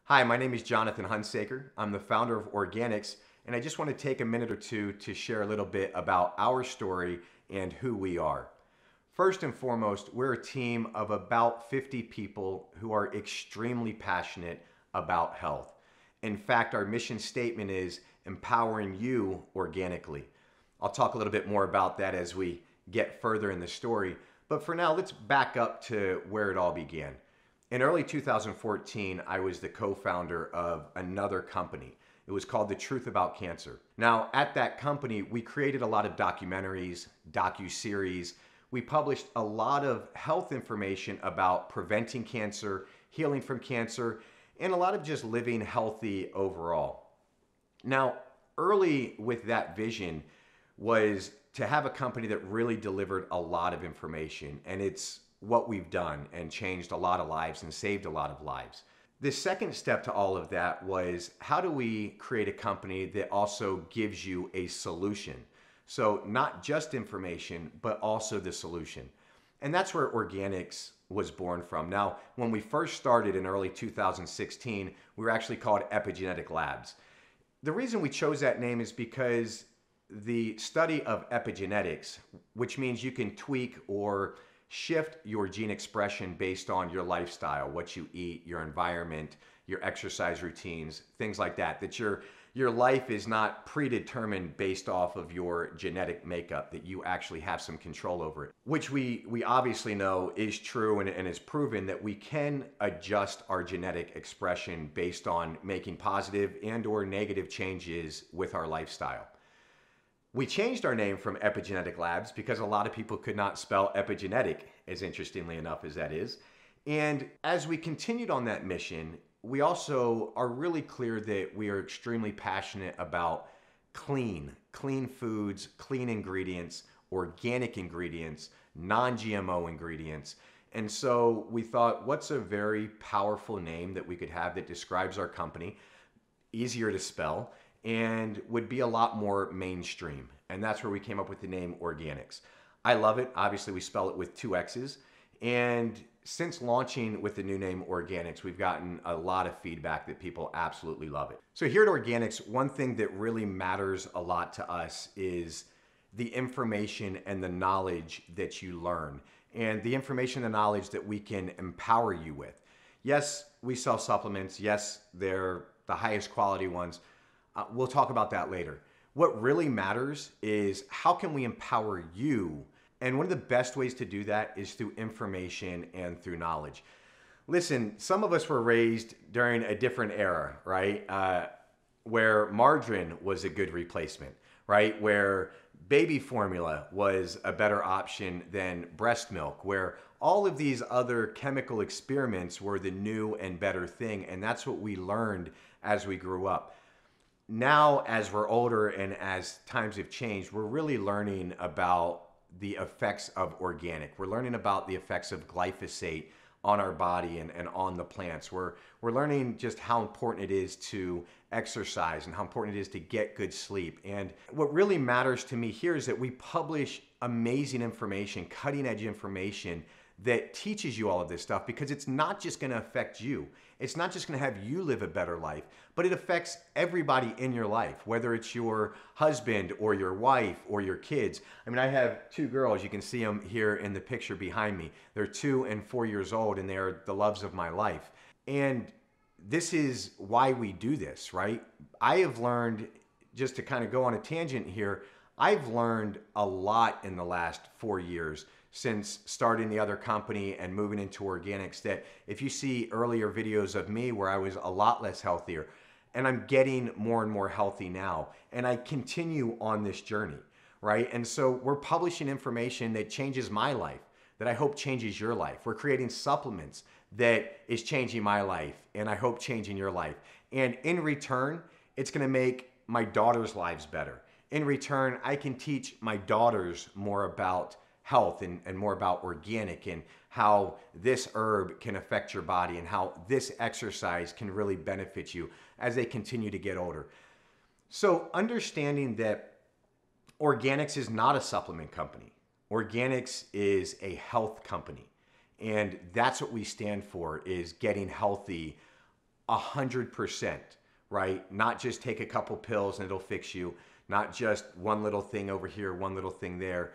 Hi, my name is Jonathan Hunsaker. I'm the founder of Organixx, and I just want to take a minute or two to share a little bit about our story and who we are. First and foremost, we're a team of about 50 people who are extremely passionate about health. In fact, our mission statement is empowering you organically. I'll talk a little bit more about that as we get further in the story, but for now, let's back up to where it all began. In early 2014, I was the co-founder of another company. It was called The Truth About Cancer. Now, at that company, we created a lot of documentaries, docu-series. We published a lot of health information about preventing cancer, healing from cancer, and a lot of just living healthy overall. Now, early with that vision was to have a company that really delivered a lot of information, and it's what we've done and changed a lot of lives and saved a lot of lives. The second step to all of that was, how do we create a company that also gives you a solution? So not just information, but also the solution. And that's where Organixx was born from. Now, when we first started in early 2016, we were actually called Epigenetic Labs. The reason we chose that name is because the study of epigenetics, which means you can tweak or shift your gene expression based on your lifestyle, what you eat, your environment, your exercise routines, things like that, that your life is not predetermined based off of your genetic makeup, that you actually have some control over it, which we obviously know is true and is proven that we can adjust our genetic expression based on making positive and or negative changes with our lifestyle. We changed our name from Epigenetic Labs because a lot of people could not spell epigenetic, as interestingly enough as that is. And as we continued on that mission, we also are really clear that we are extremely passionate about clean foods, clean ingredients, organic ingredients, non-GMO ingredients. And so we thought, what's a very powerful name that we could have that describes our company, easier to spell, and would be a lot more mainstream. And that's where we came up with the name Organixx. I love it. Obviously, we spell it with 2 X's. And since launching with the new name Organixx, we've gotten a lot of feedback that people absolutely love it. So here at Organixx, one thing that really matters a lot to us is the information and the knowledge that you learn, and the information and knowledge that we can empower you with. Yes, we sell supplements. Yes, they're the highest quality ones. We'll talk about that later. What really matters is, how can we empower you? And one of the best ways to do that is through information and through knowledge. Listen, some of us were raised during a different era, right? Where margarine was a good replacement, right? Where baby formula was a better option than breast milk, where all of these other chemical experiments were the new and better thing. And that's what we learned as we grew up. Now, as we're older and as times have changed, we're really learning about the effects of organic. We're learning about the effects of glyphosate on our body and on the plants. We're learning just how important it is to exercise and how important it is to get good sleep. And what really matters to me here is that we publish amazing information, cutting edge information that teaches you all of this stuff, because it's not just going to affect you. It's not just going to have you live a better life, but it affects everybody in your life, whether it's your husband or your wife or your kids. I mean, I have 2 girls. You can see them here in the picture behind me. They're 2 and 4 years old, and they're the loves of my life. And this is why we do this, right? I have learned, just to kind of go on a tangent here, I've learned a lot in the last 4 years since starting the other company and moving into Organixx, that if you see earlier videos of me where I was a lot less healthier, and I'm getting more and more healthy now, and I continue on this journey, right? And so we're publishing information that changes my life, that I hope changes your life. We're creating supplements that is changing my life, and I hope changing your life. And in return, it's gonna make my daughters' lives better. In return, I can teach my daughters more about health and more about organic, and how this herb can affect your body, and how this exercise can really benefit you as they continue to get older. So understanding that Organixx is not a supplement company. Organixx is a health company. And that's what we stand for, is getting healthy 100%, right? Not just take a couple pills and it'll fix you, not just one little thing over here, one little thing there.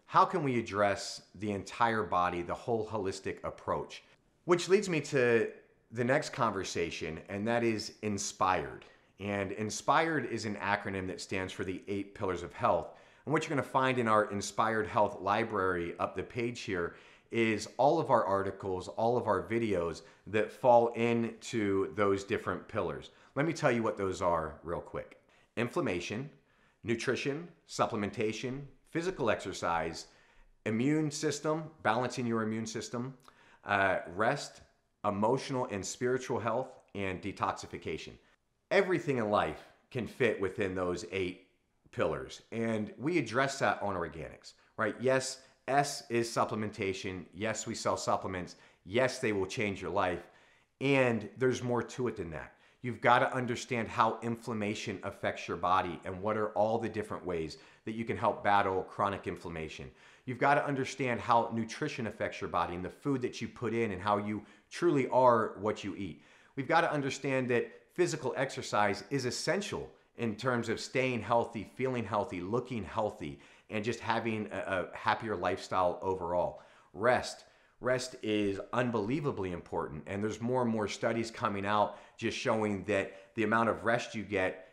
How can we address the entire body, the whole holistic approach? Which leads me to the next conversation, and that is INSPIRED. And INSPIRED is an acronym that stands for the 8 Pillars of Health. And what you're going to find in our Inspired Health library up the page here is all of our articles, all of our videos that fall into those different pillars. Let me tell you what those are real quick. Inflammation, nutrition, supplementation, physical exercise, immune system, balancing your immune system, rest, emotional and spiritual health, and detoxification. Everything in life can fit within those 8 pillars, and we address that on Organixx, right? Yes, S is supplementation. Yes, we sell supplements. Yes, they will change your life, and there's more to it than that. You've got to understand how inflammation affects your body and what are all the different ways that you can help battle chronic inflammation. You've got to understand how nutrition affects your body and the food that you put in and how you truly are what you eat. We've got to understand that physical exercise is essential in terms of staying healthy, feeling healthy, looking healthy, and just having a happier lifestyle overall. Rest is unbelievably important, and there's more and more studies coming out just showing that the amount of rest you get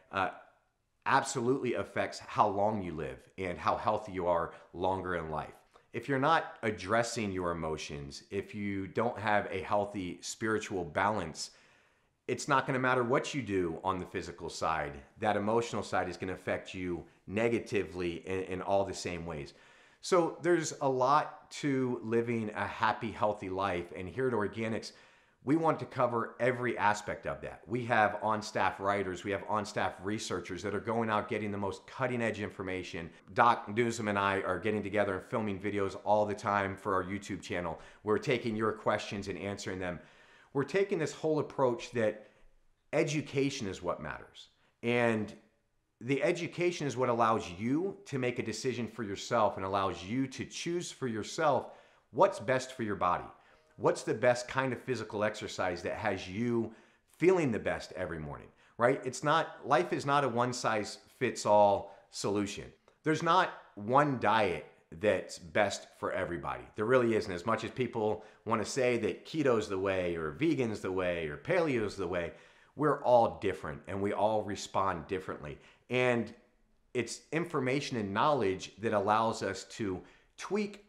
absolutely affects how long you live and how healthy you are longer in life. If you're not addressing your emotions, if you don't have a healthy spiritual balance, it's not going to matter what you do on the physical side. That emotional side is going to affect you negatively in all the same ways. So there's a lot to living a happy, healthy life. And here at Organixx, we want to cover every aspect of that. We have on-staff writers, we have on-staff researchers that are going out getting the most cutting-edge information. Doc Nuzum and I are getting together and filming videos all the time for our YouTube channel. We're taking your questions and answering them. We're taking this whole approach that education is what matters. And the education is what allows you to make a decision for yourself and allows you to choose for yourself what's best for your body. What's the best kind of physical exercise that has you feeling the best every morning, right? Life is not a one-size-fits-all solution. There's not one diet that's best for everybody. There really isn't. As much as people want to say that keto's the way or vegan's the way or paleo's the way, we're all different and we all respond differently. And it's information and knowledge that allows us to tweak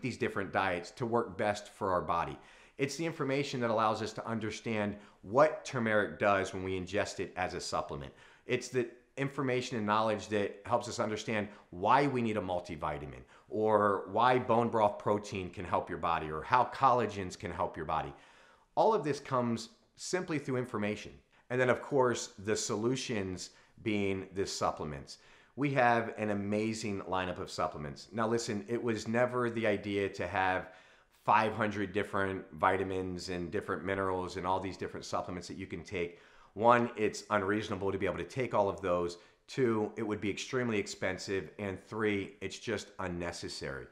these different diets to work best for our body. It's the information that allows us to understand what turmeric does when we ingest it as a supplement. It's the information and knowledge that helps us understand why we need a multivitamin or why bone broth protein can help your body or how collagens can help your body. All of this comes simply through information. And then of course, the solutions being the supplements. We have an amazing lineup of supplements. Now listen, it was never the idea to have 500 different vitamins and different minerals and all these different supplements that you can take. One, it's unreasonable to be able to take all of those. 2, it would be extremely expensive. And 3, it's just unnecessary.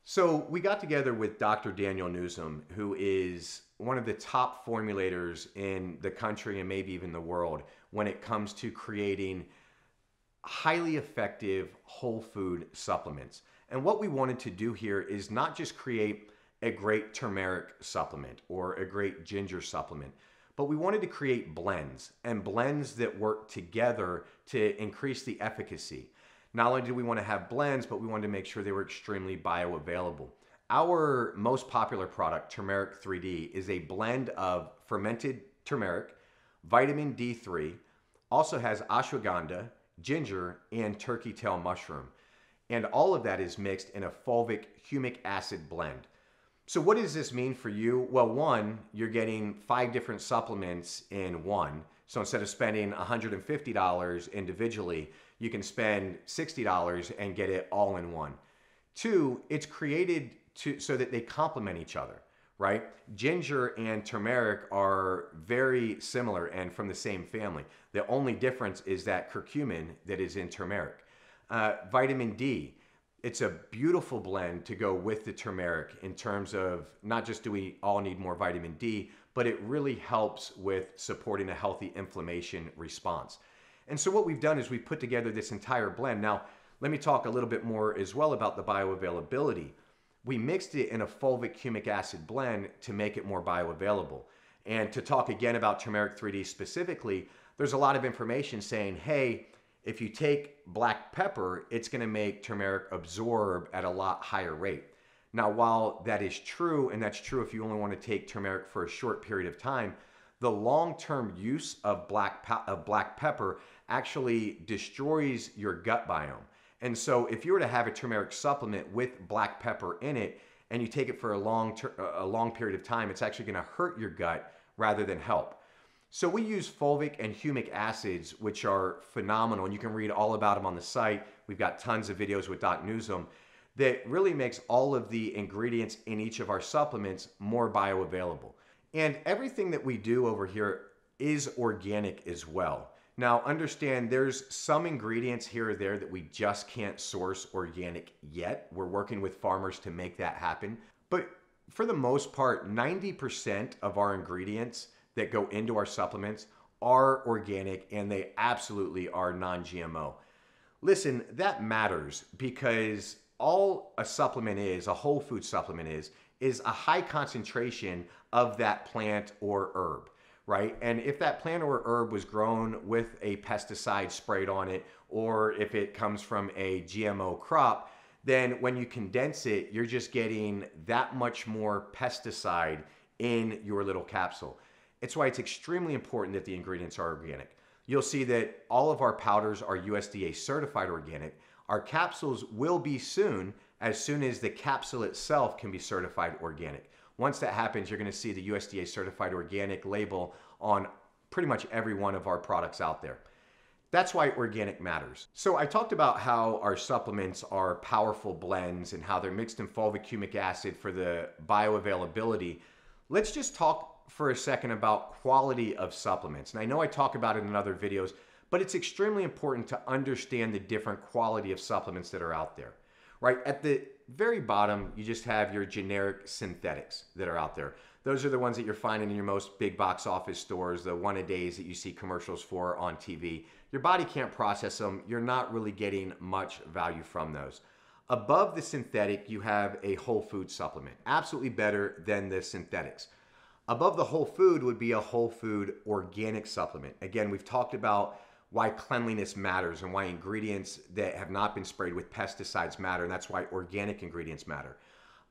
So we got together with Dr. Daniel Nuzum, who is one of the top formulators in the country and maybe even the world when it comes to creating highly effective whole food supplements. And what we wanted to do here is not just create a great turmeric supplement or a great ginger supplement, but we wanted to create blends and blends that work together to increase the efficacy. Not only do we want to have blends, but we wanted to make sure they were extremely bioavailable. Our most popular product, Turmeric 3D, is a blend of fermented turmeric, vitamin D3, also has ashwagandha, ginger, and turkey tail mushroom. And all of that is mixed in a fulvic humic acid blend. So what does this mean for you? Well, one, you're getting 5 different supplements in one. So instead of spending $150 individually, you can spend $60 and get it all in one. 2, it's created so that they complement each other, right? Ginger and turmeric are very similar and from the same family. The only difference is that curcumin that is in turmeric. Vitamin D, it's a beautiful blend to go with the turmeric in terms of not just do we all need more vitamin D, but it really helps with supporting a healthy inflammation response. And so what we've done is we've put together this entire blend. Now, let me talk a little bit more as well about the bioavailability. We mixed it in a fulvic humic acid blend to make it more bioavailable. And to talk again about turmeric 3D specifically, there's a lot of information saying, hey, if you take black pepper, it's going to make turmeric absorb at a lot higher rate. Now, while that is true, and that's true if you only want to take turmeric for a short period of time, the long-term use of black pepper actually destroys your gut biome. And so if you were to have a turmeric supplement with black pepper in it, and you take it for a long period of time, it's actually going to hurt your gut rather than help. So we use fulvic and humic acids, which are phenomenal, and you can read all about them on the site. We've got tons of videos with Doc Nuzum that really makes all of the ingredients in each of our supplements more bioavailable. And everything that we do over here is organic as well. Now, understand there's some ingredients here or there that we just can't source organic yet. We're working with farmers to make that happen. But for the most part, 90% of our ingredients that go into our supplements are organic, and they absolutely are non-GMO. Listen, that matters because all a supplement is, a whole food supplement is a high concentration of that plant or herb, right? And if that plant or herb was grown with a pesticide sprayed on it, or if it comes from a GMO crop, then when you condense it, you're just getting that much more pesticide in your little capsule. It's why it's extremely important that the ingredients are organic. You'll see that all of our powders are USDA-certified organic. Our capsules will be soon as the capsule itself can be certified organic. Once that happens, you're going to see the USDA-certified organic label on pretty much every one of our products out there. That's why organic matters. So I talked about how our supplements are powerful blends and how they're mixed in fulvic humic acid for the bioavailability. Let's just talk for a second about quality of supplements. And I know I talk about it in other videos, but it's extremely important to understand the different quality of supplements that are out there, right? At the very bottom, you just have your generic synthetics that are out there. Those are the ones that you're finding in your most big box office stores, the one-a-days that you see commercials for on TV. Your body can't process them. You're not really getting much value from those. Above the synthetic, you have a whole food supplement, absolutely better than the synthetics. Above the whole food would be a whole food organic supplement. Again, we've talked about why cleanliness matters and why ingredients that have not been sprayed with pesticides matter, and that's why organic ingredients matter.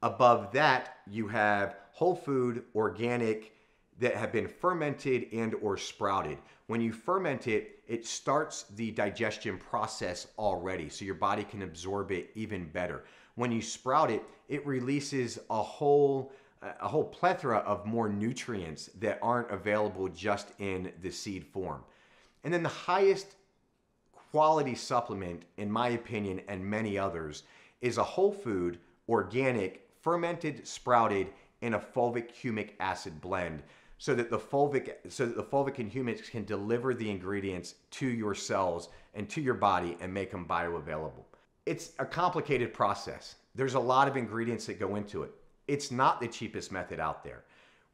Above that, you have whole food organic that have been fermented and or sprouted. When you ferment it, it starts the digestion process already, so your body can absorb it even better. When you sprout it, it releases a whole plethora of more nutrients that aren't available just in the seed form. And then the highest quality supplement, in my opinion, and many others, is a whole food, organic, fermented, sprouted in a fulvic humic acid blend, so that the fulvic and humics can deliver the ingredients to your cells and to your body and make them bioavailable. It's a complicated process. There's a lot of ingredients that go into it. It's not the cheapest method out there.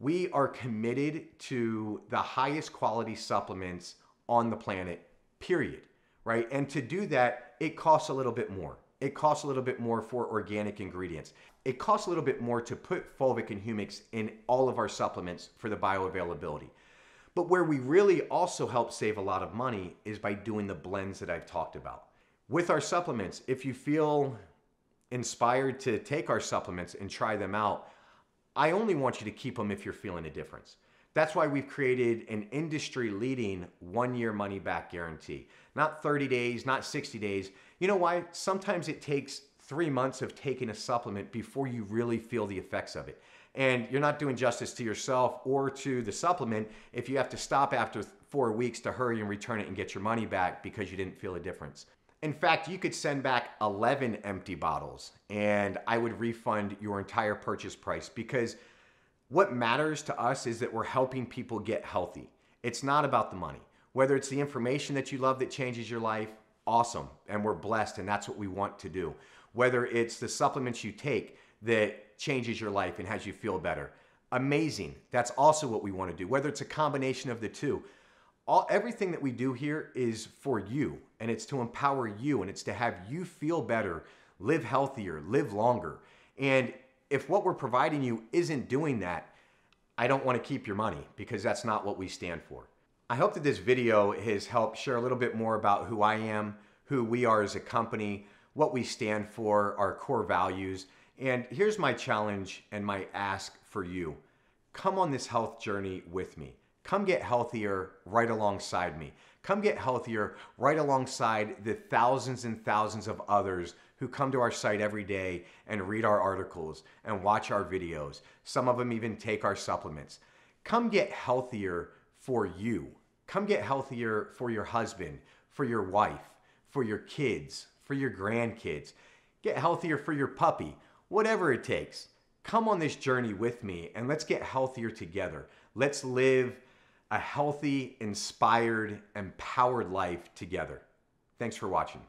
We are committed to the highest quality supplements on the planet, period, right? And to do that, it costs a little bit more. It costs a little bit more for organic ingredients. It costs a little bit more to put fulvic and humics in all of our supplements for the bioavailability. But where we really also help save a lot of money is by doing the blends that I've talked about. With our supplements, if you feel inspired to take our supplements and try them out, I only want you to keep them if you're feeling a difference. That's why we've created an industry-leading 1-year money-back guarantee. Not 30 days, not 60 days. You know why? Sometimes it takes 3 months of taking a supplement before you really feel the effects of it. And you're not doing justice to yourself or to the supplement if you have to stop after 4 weeks to hurry and return it and get your money back because you didn't feel a difference. In fact, you could send back 11 empty bottles and I would refund your entire purchase price, because what matters to us is that we're helping people get healthy. It's not about the money. Whether it's the information that you love that changes your life, awesome, and we're blessed, and that's what we want to do. Whether it's the supplements you take that changes your life and has you feel better, amazing. That's also what we want to do, whether it's a combination of the two. Everything that we do here is for you, and it's to empower you, and it's to have you feel better, live healthier, live longer. And if what we're providing you isn't doing that, I don't want to keep your money, because that's not what we stand for. I hope that this video has helped share a little bit more about who I am, who we are as a company, what we stand for, our core values. And here's my challenge and my ask for you. Come on this health journey with me. Come get healthier right alongside me. Come get healthier right alongside the thousands and thousands of others who come to our site every day and read our articles and watch our videos. Some of them even take our supplements. Come get healthier for you. Come get healthier for your husband, for your wife, for your kids, for your grandkids. Get healthier for your puppy, whatever it takes. Come on this journey with me and let's get healthier together. Let's live a healthy, inspired, empowered life together. Thanks for watching.